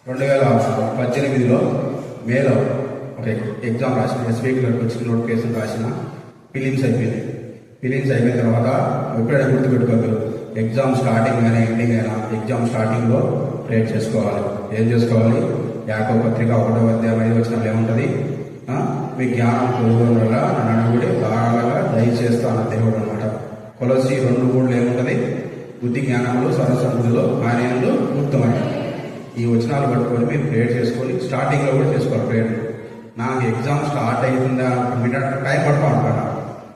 2018లో మేలో ఒక ఎగ్జామ్ రాసిన ఎస్బీ క్లర్క్ వచ్చిన నోటిఫికేషన్ రాసిన ఫిలిమ్స్ అయిపోయింది. ఫిలిమ్స్ అయిపోయిన తర్వాత ఎప్పుడైనా గుర్తుపెట్టుకోగలరు, ఎగ్జామ్ స్టార్టింగ్ అయినా ఎండింగ్ అయినా ఎగ్జామ్ స్టార్టింగ్లో ప్రేర్ చేసుకోవాలి. ఏం చేసుకోవాలి? యాకో పత్రిక 1వ అధ్యాయం 5వ వచనంలో ఏముంటుంది? మీ జ్ఞానం పొందడం వల్ల నన్ను అడుగుడి బాగా దయచేస్తాను దేవుడు అనమాట. కొలసి 2:3 ఏముంటుంది? బుద్ధి జ్ఞానంలో సరసములో ఆయన గుర్తుమని. ఈ వచనాలు పట్టుకొని మీరు ప్రేయర్ చేసుకొని స్టార్టింగ్లో కూడా చేసుకోవాలి ప్రేయర్. నాకు ఎగ్జామ్ స్టార్ట్ అవుతుందా మినిట్ టైం పడుతూ ఉంటాను,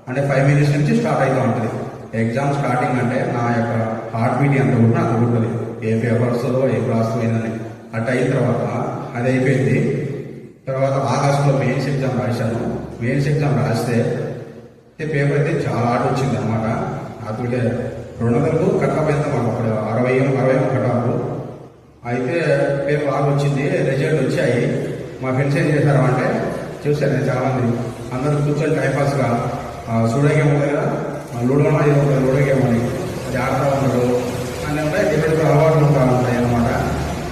అంటే 5 minutes నుంచి స్టార్ట్ అవుతూ ఉంటుంది. ఎగ్జామ్ స్టార్టింగ్ అంటే నా యొక్క హార్ట్ బీట్ అంత కూడా నాకు ఉంటుంది, ఏ పేపర్స్లో ఏ క్లాస్ పోయిందని. అట్ అయిన తర్వాత అది అయిపోయింది. తర్వాత ఆగస్టులో మెయిన్స్ ఎగ్జామ్ రాశాను. మెయిన్స్ ఎగ్జామ్ రాస్తే పేపర్ అయితే చాలా ఆట వచ్చింది అనమాట. అతడికి 200కు కట్టప్ ఎంత మాకు అప్పుడు 60 కట్టాపు. అయితే పేపర్ బాగా వచ్చింది, రిజల్ట్ వచ్చాయి. మా ఫ్రెండ్స్ ఏం చేశారు అంటే, చూశాను నేను చాలామంది అందరూ కూర్చొని టైంపాస్గా సూడో గేమ్ ఉంటుంది కదా, లూడో అది ఉంటుంది, లూడో గేమ్ అని అది ఆడుతూ ఉంటారు అని ఉంటాయి. డిఫరెంట్ అలవాట్లు ఉంటాయి అనమాట.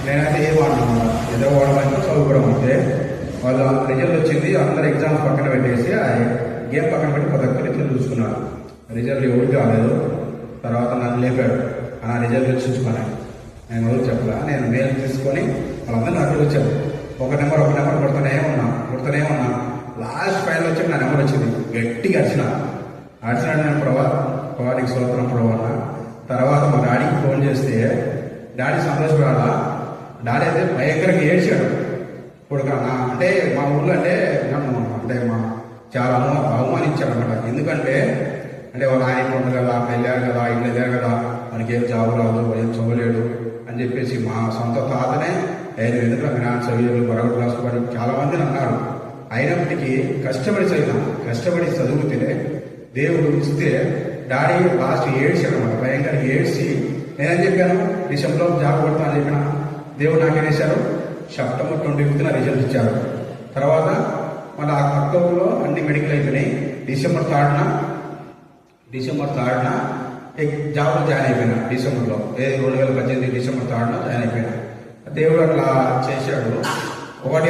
నేనైతే ఏం ఆడినమాట, ఏదో వాడమంటే చదువుకోవడం అంటే. వాళ్ళు రిజల్ట్ వచ్చింది, అందరు ఎగ్జామ్స్ పక్కన పెట్టేసి గేమ్ పక్కన పెట్టి కొత్త ఇట్లా చూసుకున్నాను. రిజల్ట్ ఎవరికి రాలేదు. తర్వాత నన్ను లేపాడు, నా రిజల్ట్ చూసుకున్నాను. నేను ఎవరు చెప్పలా, నేను మెయిల్ తీసుకొని వాళ్ళందరూ నాకు వచ్చారు. ఒక నెంబర్ కొడుతూనే ఉన్నా. లాస్ట్ ఫైనల్ వచ్చి నా నెంబర్ వచ్చింది. గట్టిగా అడిచినాడు నేను ప్రభానికి స్తోత్రం ప్రభా. తర్వాత మా డాడీకి ఫోన్ చేస్తే డాడీ సంతోషపడాలా. డాడీ అయితే భయంకరంగా ఏడ్చాడు. ఇప్పుడు అంటే మా ఊళ్ళో అంటే మా చాలా అవమానించాడు అనమాట. ఎందుకంటే వాళ్ళ ఆయన ఉంది కదా, వెళ్ళారు కదా, ఇల్లు వెళ్ళారు కదా, మనకి ఏం జాబు రాదు, ఏం చదవలేడు అని చెప్పేసి మా సొంత తాతనే 5 ఎందుకు జ్ఞాన సభ్యులు మరొక క్లాసు పడి చాలా మందిని అన్నారు. అయినప్పటికీ కష్టపడి చదువుతేనే దేవుడు ఇస్తే డాడీ లాస్ట్ ఏడ్చాడు అనమాట. భయంకరంగా ఏడ్చి నేనేం చెప్పాను, డిసెంబర్లో జాబ్ కొడతా అని చెప్పిన. దేవుడు నాకేం చేశారు, సెప్టెంబర్ 25న రిజల్ట్ ఇచ్చారు. తర్వాత మళ్ళీ అక్టోబర్లో అన్ని మెడికల్ అయిపోయినాయి. డిసెంబర్ 3న జాబ్లో జాయిన్ అయిపోయినా. డిసెంబర్లో 2018 డిసెంబర్ 3న జాయిన్ అయిపోయినా. దేవుడు అట్లా చేశాడు. ఒకటి